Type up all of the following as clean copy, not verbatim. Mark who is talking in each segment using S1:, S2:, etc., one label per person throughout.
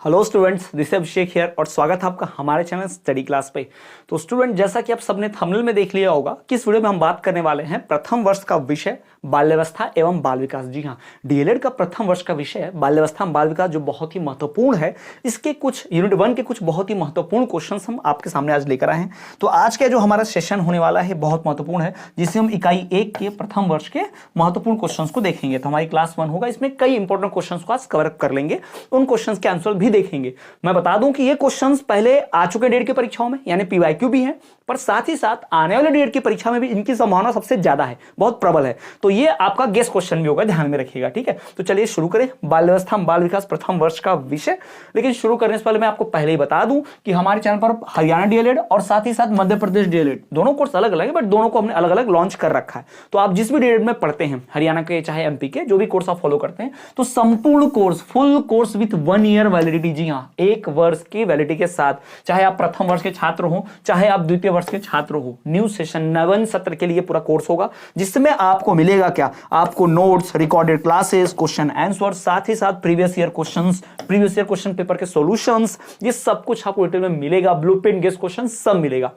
S1: Hello students, this is Abhishek here और स्वागत है आपका हमारे चैनल स्टडी क्लास पे। तो स्टूडेंट, जैसा कि आप सबने थंबनेल में देख लिया होगा कि इस वीडियो में हम बात करने वाले हैं प्रथम वर्ष का विषय बाल्यावस्था एवं बाल विकास। जी हाँ, डीएलएड का प्रथम वर्ष का विषय है बाल्यावस्था एवं बाल विकास, जो बहुत ही महत्वपूर्ण है। इसके कुछ यूनिट 1 के कुछ बहुत ही महत्वपूर्ण क्वेश्चंस हम आपके सामने आज लेकर आए हैं। तो आज का जो हमारा सेशन होने वाला है बहुत महत्वपूर्ण है, जिससे हम इकाई 1 के प्रथम वर्ष के महत्वपूर्ण क्वेश्चंस को देखेंगे। तो हमारी क्लास 1 होगा, इसमें कई इंपॉर्टेंट क्वेश्चंस को आज कवर कर लेंगे, उन क्वेश्चंस के आंसर भी देखेंगे। मैं बता दूं कि ये क्वेश्चंस पहले आ चुके डेट की परीक्षाओं में, यानी पीवाईक्यू भी है, पर साथ ही साथ आने वाले डेट की परीक्षा में भी इनकी संभावना सबसे ज्यादा है, बहुत प्रबल है। तो ये आपका गेस क्वेश्चन भी होगा, ध्यान में रखिएगा। ठीक है, तो चलिए शुरू करें बाल्यावस्था बाल विकास प्रथम वर्ष का विषय। लेकिन शुरू करने से पहले मैं आपको पहले ही बता दूं कि हमारे चैनल पर हरियाणा डीएलएड और साथ ही साथ मध्य प्रदेश डीएलएड दोनों कोर्स अलग अलग है, बट दोनों को हमने अलग अलग लॉन्च कर रखा है। तो आप जिस भी डीएलएड में पढ़ते हैं, हरियाणा के चाहे एमपी के, जो भी कोर्स आप फॉलो करते हैं, तो संपूर्ण course, full course with 1 year validity, जी हाँ, 1 वर्ष की वैलिडिटी के साथ, चाहे आप प्रथम वर्ष के छात्र हो चाहे आप द्वितीय वर्ष के छात्र हो, न्यू सेशन नवन सत्र के लिए पूरा कोर्स होगा, जिसमें आपको मिलेगा क्या, आपको notes, recorded classes, question answer, साथ ही साथ प्रीवियस ईयर क्वेश्चन पेपर के सॉल्यूशंस, ये सब कुछ आपको डिटेल में मिलेगा। ब्लूप्रिंट, गेस क्वेश्चन सब मिलेगा।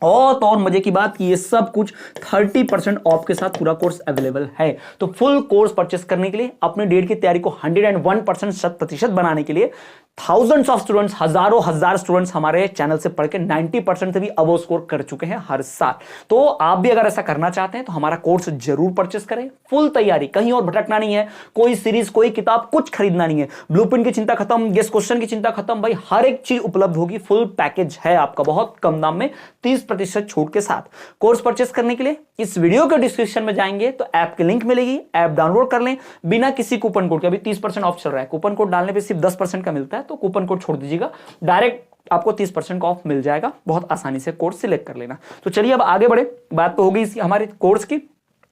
S1: और मजे की बात कि ये सब कुछ 30% ऑफ के साथ पूरा कोर्स अवेलेबल है। तो फुल कोर्स परचेस करने के लिए, अपने डेट की तैयारी को 101% 100% बनाने के लिए थाउजेंड्स ऑफ स्टूडेंट्स, हजार स्टूडेंट्स हमारे चैनल से पढ़ के 90% से भी अबव स्कोर कर चुके हैं हर साल। तो आप भी अगर ऐसा करना चाहते हैं तो हमारा कोर्स जरूर परचेस करें। फुल तैयारी, कहीं और भटकना नहीं है, कोई सीरीज, कोई किताब, कुछ खरीदना नहीं है। ब्लूप्रिंट की चिंता खत्म, गेस क्वेश्चन की चिंता खत्म, भाई हर एक चीज उपलब्ध होगी। फुल पैकेज है आपका, बहुत कम दाम में 30% छूट के साथ। कोर्स परचेस करने के लिए इस वीडियो के डिस्क्रिप्शन में जाएंगे तो ऐप की लिंक मिलेगी, ऐप डाउनलोड कर लें बिना किसी कूपन कोड के। अभी 30% ऑफ चल रहा है, कूपन कोड डालने पे सिर्फ 10% का मिलता है, तो कूपन कोड छोड़ दीजिएगा, डायरेक्ट आपको 30% का ऑफ मिल जाएगा। बहुत आसानी से कोर्स सिलेक्ट कर लेना। तो चलिए अब आगे बढ़े, बात तो होगी इसी हमारे कोर्स की।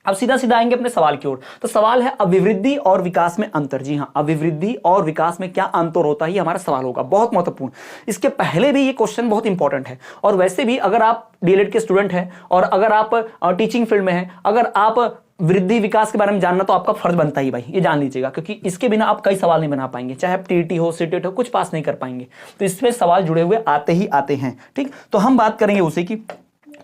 S1: अब सीधा सीधा आएंगे अपने सवाल की ओर। तो सवाल है अभिवृद्धि और विकास में अंतर। जी हाँ, अभिवृद्धि और विकास में क्या अंतर होता है, ये हमारा सवाल होगा, बहुत महत्वपूर्ण। इसके पहले भी ये क्वेश्चन बहुत इंपॉर्टेंट है, और वैसे भी अगर आप डीएलएड के स्टूडेंट हैं और अगर आप टीचिंग फील्ड में हैं, अगर आप वृद्धि विकास के बारे में जानना तो आपका फर्ज बनता ही भाई, ये जान लीजिएगा, क्योंकि इसके बिना आप कई सवाल नहीं बना पाएंगे, चाहे आप टीटी हो, सीटेट हो, कुछ पास नहीं कर पाएंगे। तो इसमें सवाल जुड़े हुए आते ही आते हैं। ठीक, तो हम बात करेंगे उसी की।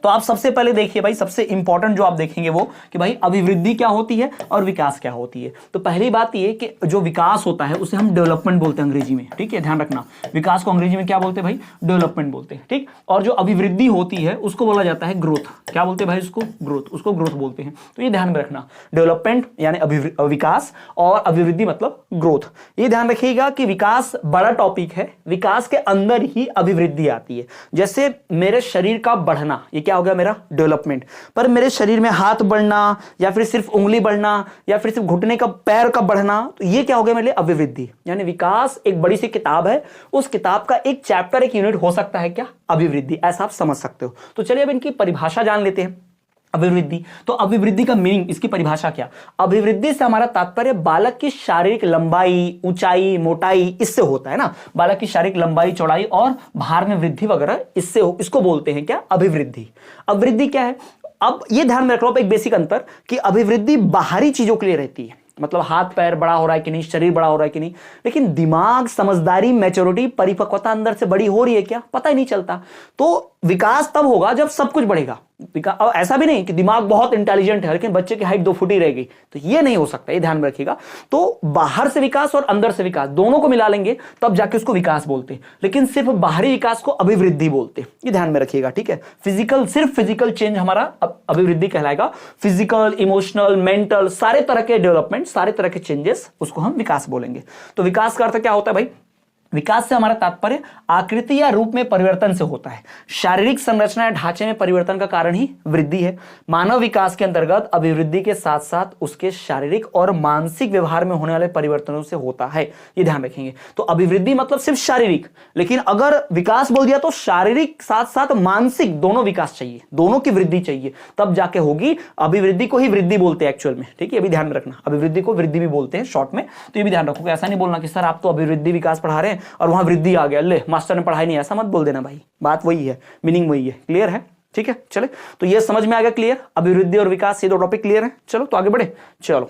S1: तो आप सबसे पहले देखिए भाई, सबसे इंपॉर्टेंट जो आप देखेंगे वो कि भाई अभिवृद्धि क्या होती है और विकास क्या होती है। तो पहली बात ये कि जो विकास होता है उसे हम डेवलपमेंट बोलते हैं अंग्रेजी में। ठीक है, ध्यान रखना, विकास को अंग्रेजी में क्या बोलते हैं भाई, डेवलपमेंट बोलते हैं। ठीक, और जो अभिवृद्धि होती है उसको बोला जाता है ग्रोथ। क्या बोलते हैं भाई उसको, ग्रोथ, उसको ग्रोथ बोलते हैं। तो ये ध्यान में रखना, डेवलपमेंट यानी विकास और अभिवृद्धि मतलब ग्रोथ। ये ध्यान रखिएगा कि विकास बड़ा टॉपिक है, विकास के अंदर ही अभिवृद्धि आती है। जैसे मेरे शरीर का बढ़ना, ये क्या हो गया मेरा डेवलपमेंट, पर मेरे शरीर में हाथ बढ़ना या फिर सिर्फ उंगली बढ़ना या फिर सिर्फ घुटने का, पैर का बढ़ना, तो ये क्या हो गया मेरे लिए अभिवृद्धि। यानी विकास एक बड़ी सी किताब है, उस किताब का एक चैप्टर, एक यूनिट हो सकता है क्या, अभिवृद्धि, ऐसा आप समझ सकते हो। तो चलिए अब इनकी परिभाषा जान लेते हैं। अभिवृद्धि, तो अभिवृद्धि का मीनिंग, इसकी परिभाषा क्या, अभिवृद्धि से हमारा तात्पर्य बालक की शारीरिक लंबाई, ऊंचाई, मोटाई, इससे होता है ना, बालक की शारीरिक लंबाई, चौड़ाई और भार में वृद्धि वगैरह, इससे इसको बोलते हैं क्या, अभिवृद्धि। अभिवृद्धि क्या है, अब ये ध्यान में रख लो एक बेसिक अंतर कि अभिवृद्धि बाहरी चीजों के लिए रहती है, मतलब हाथ पैर बड़ा हो रहा है कि नहीं, शरीर बड़ा हो रहा है कि नहीं, लेकिन दिमाग, समझदारी, मैच्योरिटी, परिपक्वता अंदर से बड़ी हो रही है क्या, पता ही नहीं चलता। तो विकास तब होगा जब सब कुछ बढ़ेगा। अब ऐसा भी नहीं कि दिमाग बहुत इंटेलिजेंट है लेकिन बच्चे की हाइट 2 फुट ही रहेगी, तो ये नहीं हो सकता, ये ध्यान में रखिएगा। तो बाहर से विकास और अंदर से विकास दोनों को मिला लेंगे तब जाके उसको विकास बोलते हैं, लेकिन सिर्फ बाहरी विकास को अभिवृद्धि बोलते हैं, ये ध्यान में रखिएगा। ठीक है, फिजिकल, सिर्फ फिजिकल चेंज हमारा अभिवृद्धि कहलाएगा। फिजिकल, इमोशनल, मेंटल, सारे तरह के डेवलपमेंट, सारे तरह के चेंजेस, उसको हम विकास बोलेंगे। तो विकास का अर्थ क्या होता है भाई, विकास से हमारा तात्पर्य आकृति या रूप में परिवर्तन से होता है। शारीरिक संरचना या ढांचे में परिवर्तन का कारण ही वृद्धि है। मानव विकास के अंतर्गत अभिवृद्धि के साथ साथ उसके शारीरिक और मानसिक व्यवहार में होने वाले परिवर्तनों से होता है, ये ध्यान रखेंगे। तो अभिवृद्धि मतलब सिर्फ शारीरिक, लेकिन अगर विकास बोल दिया तो शारीरिक साथ साथ मानसिक दोनों विकास चाहिए, दोनों की वृद्धि चाहिए, तब जाके होगी। अभिवृद्धि को ही वृद्धि बोलते हैं एक्चुअल में। ठीक है, ये भी ध्यान में रखना, अभिवृद्धि को वृद्धि भी बोलते हैं शॉर्ट में। तो ये भी ध्यान रखोगे, ऐसा नहीं बोलना कि सर आप तो अभिवृद्धि विकास पढ़ा रहे हैं और वहां वृद्धि आ गया, ले मास्टर ने पढ़ाई नहीं, ऐसा मत बोल देना भाई, बात वही है, मीनिंग वही है। क्लियर है? ठीक है, चले, तो ये समझ में आ गया, क्लियर, अभिवृद्धि और विकास, ये दो टॉपिक क्लियर है। चलो तो आगे बढ़े, चलो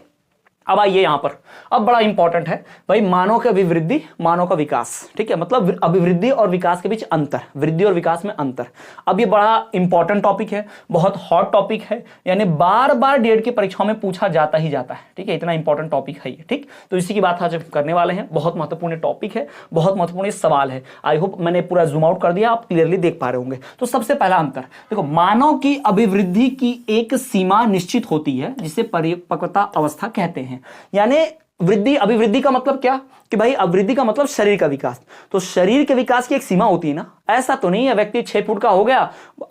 S1: अब आइए यहां पर, अब बड़ा इंपॉर्टेंट है भाई, मानव की अभिवृद्धि, मानव का विकास, ठीक है, मतलब अभिवृद्धि और विकास के बीच अंतर, वृद्धि और विकास में अंतर। अब ये बड़ा इंपॉर्टेंट टॉपिक है, बहुत हॉट टॉपिक है, यानी बार बार डीएड की परीक्षाओं में पूछा जाता ही जाता है, ठीक है, इतना इंपॉर्टेंट टॉपिक है ये, ठीक। तो इसी की बात आज करने वाले हैं, बहुत महत्वपूर्ण टॉपिक है, बहुत महत्वपूर्ण सवाल है। आई होप मैंने पूरा जूम आउट कर दिया, आप क्लियरली देख पा रहे होंगे। तो सबसे पहला अंतर देखो, मानव की अभिवृद्धि की एक सीमा निश्चित होती है जिसे परिपक्वता अवस्था कहते हैं। यानी वृद्धि, अभिवृद्धि का मतलब क्या कि भाई अभिवृद्धि का मतलब शरीर का विकास, तो शरीर के विकास की एक सीमा होती है ना। ऐसा तो नहीं है व्यक्ति 6 फुट का हो गया,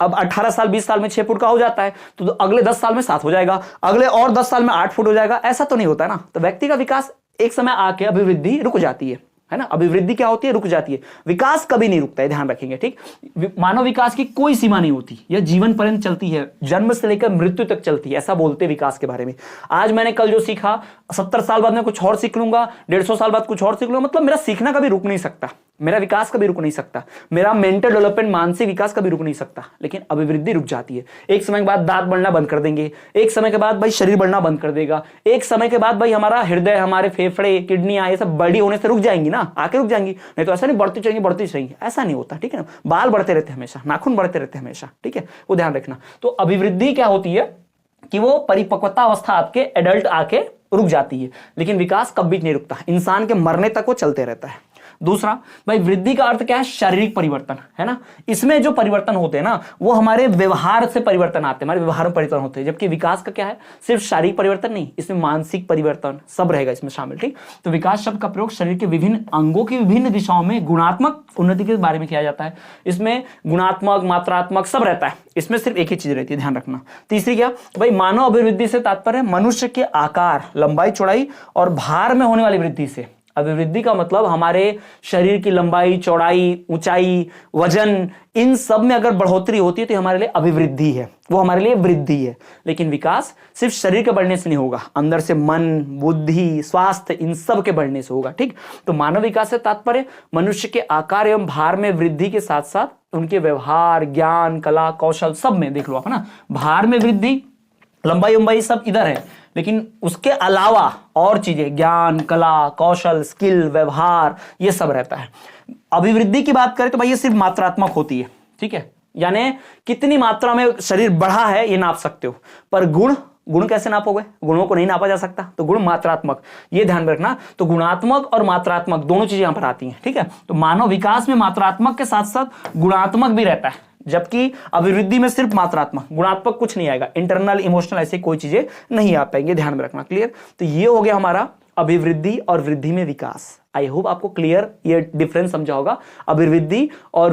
S1: अब 18 साल 20 साल में 6 फुट का हो जाता है तो अगले 10 साल में 7 हो जाएगा, अगले और 10 साल में 8 फुट हो जाएगा, ऐसा तो नहीं होता है ना। तो व्यक्ति का विकास एक समय आके अभिवृद्धि रुक जाती है ना। अभिवृद्धि क्या होती है, रुक जाती है, विकास कभी नहीं रुकता है, ध्यान रखेंगे, ठीक। मानव विकास की कोई सीमा नहीं होती, यह जीवन पर्यंत चलती है, जन्म से लेकर मृत्यु तक चलती है, ऐसा बोलते हैं विकास के बारे में। आज मैंने कल जो सीखा 70 साल बाद मैं कुछ और सीख लूंगा, 150 साल बाद कुछ और सीख लूंगा, मतलब मेरा सीखना कभी रुक नहीं सकता, मेरा विकास कभी रुक नहीं सकता, मेरा मेंटल डेवलपमेंट, मानसिक विकास कभी रुक नहीं सकता। लेकिन अभिवृद्धि रुक जाती है। एक समय के बाद दांत बढ़ना बंद कर देंगे, एक समय के बाद भाई शरीर बढ़ना बंद कर देगा, एक समय के बाद भाई हमारा हृदय, हमारे फेफड़े, किडनियां, ये सब बड़ी होने से रुक जाएंगी ना, आके रुक जाएंगी। नहीं तो ऐसा नहीं बढ़ती चाहिए, ऐसा नहीं होता, ठीक है ना। बाल बढ़ते रहते हमेशा, नाखून बढ़ते रहते हमेशा, ठीक है, वो ध्यान रखना। तो अभिवृद्धि क्या होती है कि वो परिपक्वता अवस्था आपके एडल्ट आके रुक जाती है, लेकिन विकास कभी नहीं रुकता, इंसान के मरने तक वो चलते रहता है। दूसरा भाई, वृद्धि का अर्थ क्या है, शारीरिक परिवर्तन, है ना। इसमें जो परिवर्तन होते हैं ना वो हमारे व्यवहार से परिवर्तन आते हैं, हमारे व्यवहार में परिवर्तन होते हैं। जबकि विकास का क्या है, सिर्फ शारीरिक परिवर्तन नहीं, इसमें मानसिक परिवर्तन सब रहेगा इसमें शामिल, ठीक। तो विकास शब्द का प्रयोग शरीर के विभिन्न अंगों की विभिन्न दिशाओं में गुणात्मक उन्नति के बारे में किया जाता है। इसमें गुणात्मक, मात्रात्मक सब रहता है, इसमें सिर्फ एक ही चीज रहती है, ध्यान रखना। तीसरी क्या भाई, मानव अभिवृद्धि से तात्पर्य मनुष्य के आकार, लंबाई, चौड़ाई और भार में होने वाली वृद्धि से। अभिवृद्धि का मतलब हमारे शरीर की लंबाई, चौड़ाई, ऊंचाई, वजन, इन सब में अगर बढ़ोतरी होती है तो हमारे लिए अभिवृद्धि है, वो हमारे लिए वृद्धि है। लेकिन विकास सिर्फ शरीर के बढ़ने से नहीं होगा, अंदर से मन, बुद्धि, स्वास्थ्य, इन सब के बढ़ने से होगा, ठीक। तो मानव विकास से तात्पर्य मनुष्य के आकार एवं भार में वृद्धि के साथ साथ उनके व्यवहार, ज्ञान, कला, कौशल सब में देख लो आप, है ना। भार में वृद्धि, लंबाई उम्बाई सब इधर है, लेकिन उसके अलावा और चीजें, ज्ञान, कला, कौशल, स्किल, व्यवहार, ये सब रहता है। अभिवृद्धि की बात करें तो भाई ये सिर्फ मात्रात्मक होती है, ठीक है, यानी कितनी मात्रा में शरीर बढ़ा है ये नाप सकते हो, पर गुण कैसे नापोगे, गुणों को नहीं नापा जा सकता, तो गुण मात्रात्मक, ये ध्यान में रखना। तो गुणात्मक और मात्रात्मक दोनों चीजें यहां पर आती हैं, ठीक है। तो मानव विकास में मात्रात्मक के साथ साथ गुणात्मक भी रहता है, जबकि अभिवृद्धि में सिर्फ मात्रात्मक, गुणात्मक कुछ नहीं आएगा, इंटरनल, इमोशनल ऐसे कोई चीजें नहीं आ पाएंगे, ध्यान में रखना, क्लियर। तो ये हो गया हमारा अभिवृद्धि और वृद्धि में विकास। आई होप आपको क्लियर ये डिफरेंस समझा होगा, अभिवृद्धि और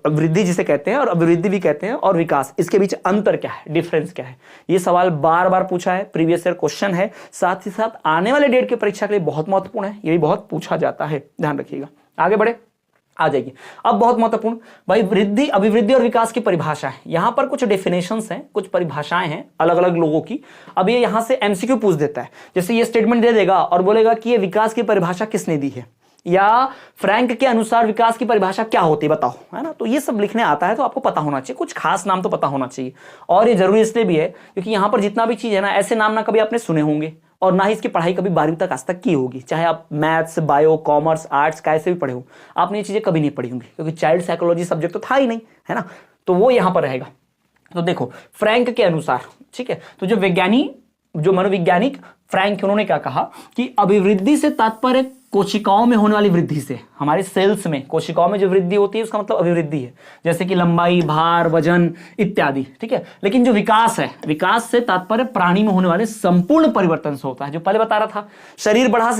S1: वृद्धि जिसे कहते हैं और अभिवृद्धि भी कहते हैं, और विकास, इसके बीच अंतर क्या है, डिफरेंस क्या है। ये सवाल बार बार पूछा है, प्रीवियस ईयर क्वेश्चन है, साथ ही साथ आने वाले डेट की परीक्षा के लिए बहुत महत्वपूर्ण है, ये भी बहुत पूछा जाता है, ध्यान रखिएगा। आगे बढ़े, आ जाएगी। अब बहुत महत्वपूर्ण भाई, वृद्धि, अभिवृद्धि और विकास की परिभाषा है। यहां पर कुछ डेफिनेशंस हैं, कुछ परिभाषाएं हैं अलग अलग लोगों की। अब ये यहां से एमसीक्यू पूछ देता है, जैसे ये स्टेटमेंट दे देगा और बोलेगा कि ये विकास की परिभाषा किसने दी है, या फ्रैंक के अनुसार विकास की परिभाषा क्या होती है बताओ, है ना। तो ये सब लिखने आता है तो आपको पता होना चाहिए, कुछ खास नाम तो पता होना चाहिए। और ये जरूरी इसलिए भी है क्योंकि यहां पर जितना भी चीज है ना, ऐसे नाम ना कभी आपने सुने होंगे और ना ही इसकी पढ़ाई कभी 12वीं तक आज तक की होगी, चाहे आप मैथ्स, बायो, कॉमर्स, आर्ट्स कैसे भी पढ़े हो, आपने ये चीजें कभी नहीं पढ़ी होंगी, क्योंकि चाइल्ड साइकोलॉजी सब्जेक्ट तो था ही नहीं, है ना। तो वो यहां पर रहेगा। तो देखो फ्रैंक के अनुसार, ठीक है, तो जो मनोवैज्ञानिक फ्रैंक, उन्होंने क्या कहा कि अभिवृद्धि से तात्पर्य कोशिकाओं में होने वाली वृद्धि से, हमारे सेल्स में, कोशिकाओं में जो वृद्धि होती है उसका मतलब अभिवृद्धि है, जैसे कि लंबाई, भार, वजन इत्यादि, ठीक है। लेकिन जो विकास है, विकास से तात्पर्य प्राणी में होने वाले संपूर्ण परिवर्तन से होता है, जो पहले बता रहा था, शरीर बढ़ा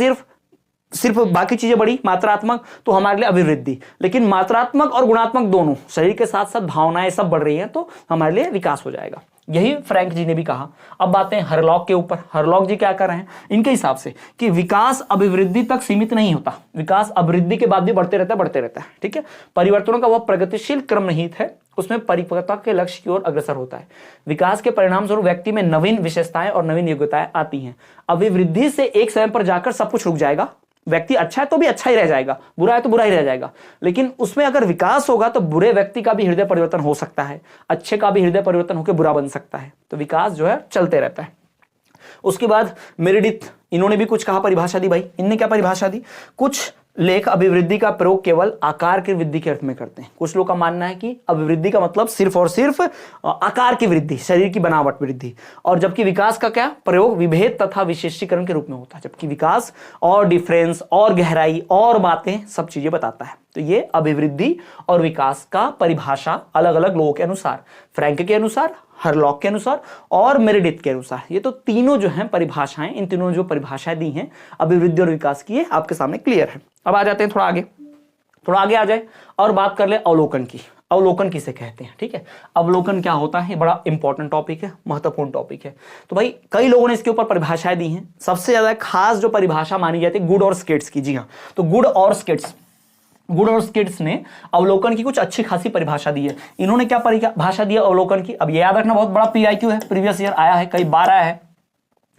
S1: सिर्फ बाकी चीजें बढ़ी मात्रात्मक, तो हमारे लिए अभिवृद्धि। लेकिन मात्रात्मक और गुणात्मक दोनों, शरीर के साथ साथ भावनाएं सब बढ़ रही हैं तो हमारे लिए विकास हो जाएगा। यही फ्रैंक जी ने भी कहा। अब बातें हरलॉक के ऊपर, हरलॉक जी क्या कर रहे हैं इनके हिसाब से कि विकास अभिवृद्धि तक सीमित नहीं होता, विकास अभिवृद्धि के बाद भी बढ़ते रहता है, ठीक है। परिवर्तनों का वह प्रगतिशील क्रम निहित है, उसमें परिपक्वता के लक्ष्य की ओर अग्रसर होता है। विकास के परिणाम स्वरूप व्यक्ति में नवीन विशेषताएं और नवीन योग्यताएं आती हैं। अभिवृद्धि से एक समय पर जाकर सब कुछ रुक जाएगा, व्यक्ति अच्छा है तो भी अच्छा ही रह जाएगा, बुरा है तो बुरा ही रह जाएगा। लेकिन उसमें अगर विकास होगा तो बुरे व्यक्ति का भी हृदय परिवर्तन हो सकता है, अच्छे का भी हृदय परिवर्तन होकर बुरा बन सकता है। तो विकास जो है चलते रहता है। उसके बाद मेरिडिथ, इन्होंने भी कुछ कहा, परिभाषा दी भाई। इनने क्या परिभाषा दी, कुछ लेख अभिवृद्धि का प्रयोग केवल आकार की वृद्धि के अर्थ में करते हैं। कुछ लोग का मानना है कि अभिवृद्धि का मतलब सिर्फ और सिर्फ आकार की वृद्धि, शरीर की बनावट वृद्धि, और जबकि विकास का क्या प्रयोग विभेद तथा विशेषीकरण के रूप में होता है। जबकि विकास और डिफरेंस और गहराई और बातें सब चीजें बताता है। तो ये अभिवृद्धि और विकास का परिभाषा अलग अलग लोगों के अनुसार, फ्रैंक के अनुसार, हरलॉक के अनुसार और मेरिडिथ के अनुसार, ये तो तीनों जो हैं परिभाषाएं, इन तीनों जो परिभाषाएं दी हैं अभिवृद्धि और विकास की, ये आपके सामने क्लियर है। अब आ जाते हैं थोड़ा आगे आ जाए और बात कर ले अवलोकन की। अवलोकन किसे कहते हैं, ठीक है। अवलोकन क्या होता है, बड़ा इंपॉर्टेंट टॉपिक है, महत्वपूर्ण टॉपिक है। तो भाई कई लोगों ने इसके ऊपर परिभाषाएं दी हैं। सबसे ज्यादा खास जो परिभाषा मानी जाती है गुड और स्किट्स की। जी हाँ, तो गुड और स्किट्स ने अवलोकन की कुछ अच्छी खासी परिभाषा दी है। इन्होंने क्या परिभाषा दी है अवलोकन की, अब ये याद रखना, बहुत बड़ा पीआईक्यू है, प्रीवियस ईयर आया है, कई बार आया है।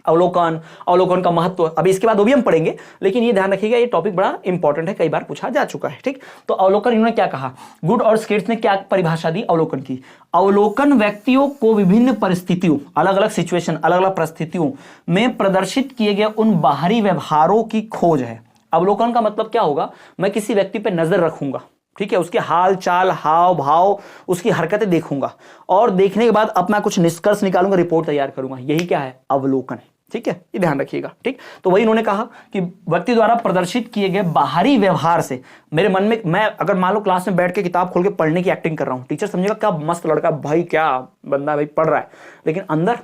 S1: अवलोकन का महत्व अभी इसके बाद वो भी हम पढ़ेंगे, लेकिन ये ध्यान रखिएगा ये टॉपिक बड़ा इंपॉर्टेंट है, कई बार पूछा जा चुका है, ठीक। तो अवलोकन इन्होंने क्या कहा, गुड और स्किट्स ने क्या परिभाषा दी अवलोकन की। अवलोकन व्यक्तियों को विभिन्न परिस्थितियों, अलग अलग सिचुएशन, अलग अलग परिस्थितियों में प्रदर्शित किए गए उन बाहरी व्यवहारों की खोज है। अवलोकन का मतलब क्या होगा, मैं किसी व्यक्ति पे नजर रखूंगा, ठीक है, उसके हाल चाल, हाव भाव, उसकी हरकतें देखूंगा और देखने के बाद अपना कुछ निष्कर्ष निकालूंगा, रिपोर्ट तैयार करूंगा। यही क्या है, अवलोकन, ठीक है, ये ध्यान रखिएगा, ठीक। तो वही उन्होंने कहा कि व्यक्ति द्वारा प्रदर्शित किए गए बाहरी व्यवहार से मेरे मन में, मैं अगर मान लो क्लास में बैठ के किताब खोल के पढ़ने की एक्टिंग कर रहा हूं, टीचर समझेगा क्या मस्त लड़का भाई, क्या बंदा भाई पढ़ रहा है, लेकिन अंदर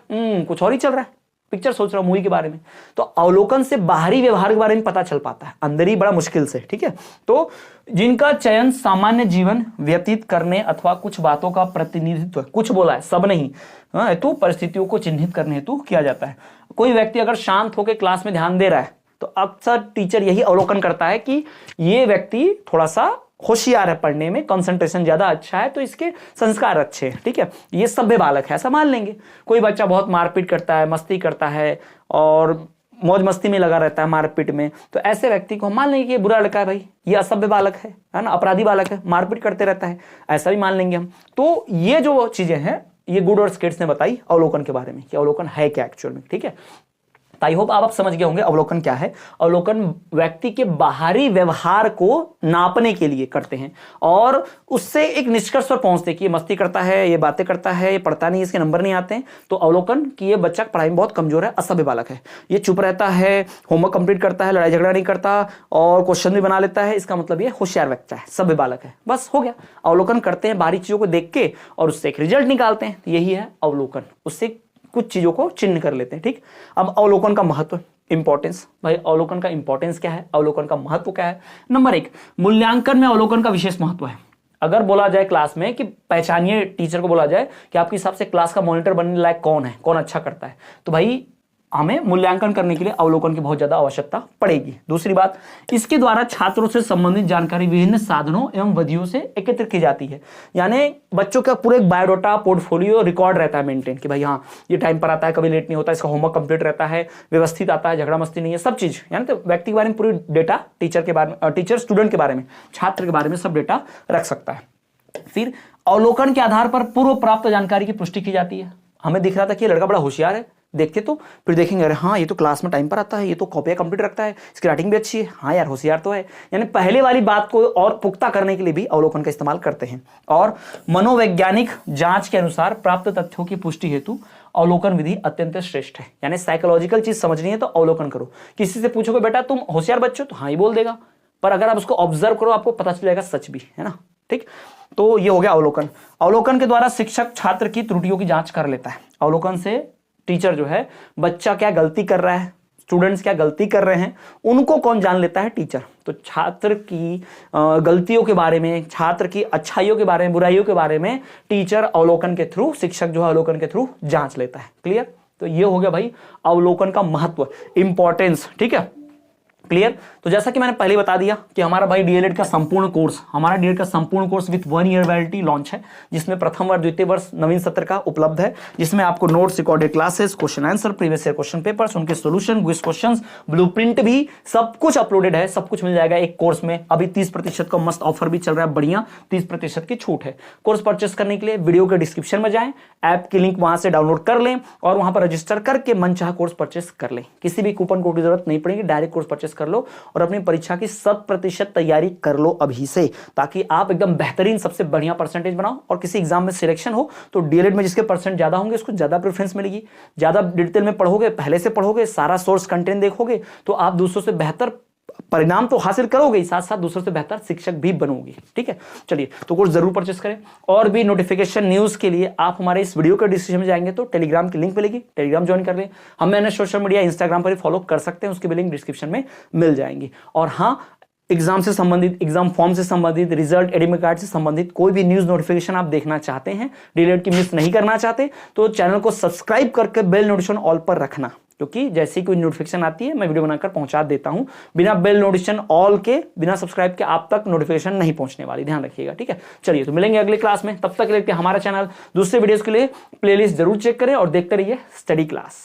S1: कुछ और ही चल रहा है, पिक्चर सोच रहा हूं मूवी के बारे में। तो अवलोकन से बाहरी व्यवहार के बारे में पता चल पाता है, अंदर ही बड़ा मुश्किल से, ठीक है। तो जिनका चयन सामान्य जीवन व्यतीत करने अथवा कुछ बातों का प्रतिनिधित्व, कुछ बोला है सब नहीं, हेतु परिस्थितियों को चिन्हित करने हेतु किया जाता है। कोई व्यक्ति अगर शांत होकर क्लास में ध्यान दे रहा है तो अक्सर टीचर यही अवलोकन करता है कि ये व्यक्ति थोड़ा सा होशियार है, पढ़ने में कंसंट्रेशन ज्यादा अच्छा है, तो इसके संस्कार अच्छे हैं, ठीक है, ये सभ्य बालक है, ऐसा मान लेंगे। कोई बच्चा बहुत मारपीट करता है, मस्ती करता है और मौज मस्ती में लगा रहता है, मारपीट में, तो ऐसे व्यक्ति को हम मान लेंगे कि ये बुरा लड़का है भाई, ये असभ्य बालक है ना, अपराधी बालक है, मारपीट करते रहता है, ऐसा भी मान लेंगे हम। तो ये जो चीजें हैं ये गुड और स्किट्स ने बताई अवलोकन के बारे में कि अवलोकन है क्या एक्चुअल में, ठीक है। आई होप आप समझ गए होंगे अवलोकन क्या है। अवलोकन व्यक्ति के बाहरी व्यवहार को नापने के लिए करते हैं और उससे एक निष्कर्ष पर पहुंचते हैं कि ये मस्ती करता है, ये बातें करता है, ये पढ़ता नहीं, इसके नंबर नहीं आते हैं, तो अवलोकन कि ये बच्चा पढ़ाई में बहुत कमजोर है, असभ्य बालक है, ये चुप रहता है, होमवर्क कंप्लीट करता है, लड़ाई झगड़ा नहीं करता और क्वेश्चन भी बना लेता है, इसका मतलब ये होशियार बच्चा है, सभ्य बालक है, बस हो गया। अवलोकन करते हैं बाहरी चीजों को देख के और उससे एक रिजल्ट निकालते हैं, यही है अवलोकन, उससे कुछ चीजों को चिन्ह कर लेते हैं, ठीक। अब अवलोकन का महत्व, इंपॉर्टेंस, भाई अवलोकन का इंपॉर्टेंस क्या है, अवलोकन का महत्व क्या है। नंबर 1, मूल्यांकन में अवलोकन का विशेष महत्व है। अगर बोला जाए क्लास में कि पहचानिए, टीचर को बोला जाए कि आपके हिसाब से क्लास का मॉनिटर बनने लायक कौन है, कौन अच्छा करता है, तो भाई हमें मूल्यांकन करने के लिए अवलोकन की बहुत ज्यादा आवश्यकता पड़ेगी। दूसरी बात, इसके द्वारा छात्रों से संबंधित जानकारी विभिन्न साधनों एवं विधियों से एकत्रित की जाती है। यानी बच्चों का पूरा एक बायोडाटा, पोर्टफोलियो, रिकॉर्ड रहता है मेंटेन कि भाई हाँ ये टाइम पर आता है, कभी लेट नहीं होता, इसका होमवर्क कंप्लीट रहता है, व्यवस्थित आता है, झगड़ा मस्ती नहीं है, सब चीज, यानी तो व्यक्ति के बारे में पूरी डेटा, टीचर के बारे में, टीचर स्टूडेंट के बारे में, छात्र के बारे में सब डेटा रख सकता है। फिर अवलोकन के आधार पर पूर्व प्राप्त जानकारी की पुष्टि की जाती है। हमें दिख रहा था कि ये लड़का बड़ा होशियार है, देखते तो फिर देखेंगे अरे हाँ ये तो क्लास में टाइम पर आता है, ये तो कॉपियां कंप्लीट रखता है, इसकी राइटिंग भी अच्छी है, हाँ यार होशियार तो है। यानी पहले वाली बात को और पुख्ता करने के लिए भी अवलोकन का इस्तेमाल करते हैं। और मनोवैज्ञानिक जांच के अनुसार प्राप्त तथ्यों की पुष्टि हेतु अवलोकन विधि अत्यंत श्रेष्ठ है। यानी साइकोलॉजिकल चीज समझनी है तो अवलोकन करो। किसी से पूछोगे बेटा तुम होशियार बच्चो, तो हाँ ही बोल देगा, पर अगर आप उसको ऑब्जर्व करो आपको पता चल जाएगा सच भी है ना, ठीक। तो ये हो गया अवलोकन। अवलोकन के द्वारा शिक्षक छात्र की त्रुटियों की जांच कर लेता है। अवलोकन से टीचर जो है, बच्चा क्या गलती कर रहा है, स्टूडेंट्स क्या गलती कर रहे हैं, उनको कौन जान लेता है, टीचर। तो छात्र की गलतियों के बारे में, छात्र की अच्छाइयों के बारे में, बुराइयों के बारे में टीचर अवलोकन के थ्रू, शिक्षक जो है अवलोकन के थ्रू जांच लेता है। क्लियर। तो ये हो गया भाई अवलोकन का महत्व, इंपॉर्टेंस, ठीक है। क्लियर। तो जैसा कि मैंने पहले बता दिया कि हमारा भाई डीएलएड का संपूर्ण कोर्स, हमारा डीएलएड का संपूर्ण course with 1 year validity launch है, जिसमें प्रथम वर्ष द्वितीय वर्ष नवीन सत्र का उपलब्ध है, जिसमें आपको notes, recorded classes, question answer, previous year question papers, उनके सॉल्यूशन, क्विज क्वेश्चंस, ब्लूप्रिंट भी सब कुछ अपलोडेड है, सब कुछ मिल जाएगा एक कोर्स में। अभी 30% का मस्त ऑफर भी चल रहा है, बढ़िया 30% की छूट है। कोर्स परचेस करने के लिए वीडियो के डिस्क्रिप्शन में जाएं, ऐप की लिंक वहां से डाउनलोड कर लें और वहां पर रजिस्टर करके मनचाहा कोर्स परचेस कर लें। किसी भी कूपन कोड की जरूरत नहीं पड़ेगी, डायरेक्ट कोर्स परचेस कर लो और अपनी परीक्षा की 100% तैयारी कर लो अभी से, ताकि आप एकदम बेहतरीन सबसे बढ़िया परसेंटेज बनाओ और किसी एग्जाम में सिलेक्शन हो तो डीएलएड में जिसके परसेंट ज्यादा होंगे उसको ज्यादा प्रेफरेंस मिलेगी। ज्यादा डिटेल में पढ़ोगे, पहले से पढ़ोगे, सारा सोर्स कंटेंट देखोगे तो आप दूसरों से बेहतर परिणाम तो हासिल करोगे ही, साथ साथ दूसरों से बेहतर शिक्षक भी बनोगे। ठीक है, चलिए तो कोर्स जरूर परचेस करें। और भी नोटिफिकेशन न्यूज के लिए आप हमारे इस वीडियो के डिस्क्रिप्शन में जाएंगे तो टेलीग्राम की लिंक मिलेगी, टेलीग्राम ज्वाइन कर लें। हम मैंने सोशल मीडिया इंस्टाग्राम पर फॉलो कर सकते हैं, उसकी भी लिंक डिस्क्रिप्शन में मिल जाएंगी। और हाँ, एग्जाम से संबंधित, एग्जाम फॉर्म से संबंधित, रिजल्ट, एडमिट कार्ड से संबंधित कोई भी न्यूज नोटिफिकेशन आप देखना चाहते हैं, डीएलएड की मिस नहीं करना चाहते, तो चैनल को सब्सक्राइब करके बेल नोटिफिकेशन ऑल पर रखना, क्योंकि जैसे ही कोई नोटिफिकेशन आती है मैं वीडियो बनाकर पहुंचा देता हूं। बिना बेल नोटिफिकेशन ऑल के, बिना सब्सक्राइब के आप तक नोटिफिकेशन नहीं पहुंचने वाली, ध्यान रखिएगा। ठीक है, चलिए तो मिलेंगे अगले क्लास में, तब तक के लिए हमारा चैनल दूसरे वीडियोस के लिए प्लेलिस्ट जरूर चेक करें और देखते रहिए स्टडी क्लास।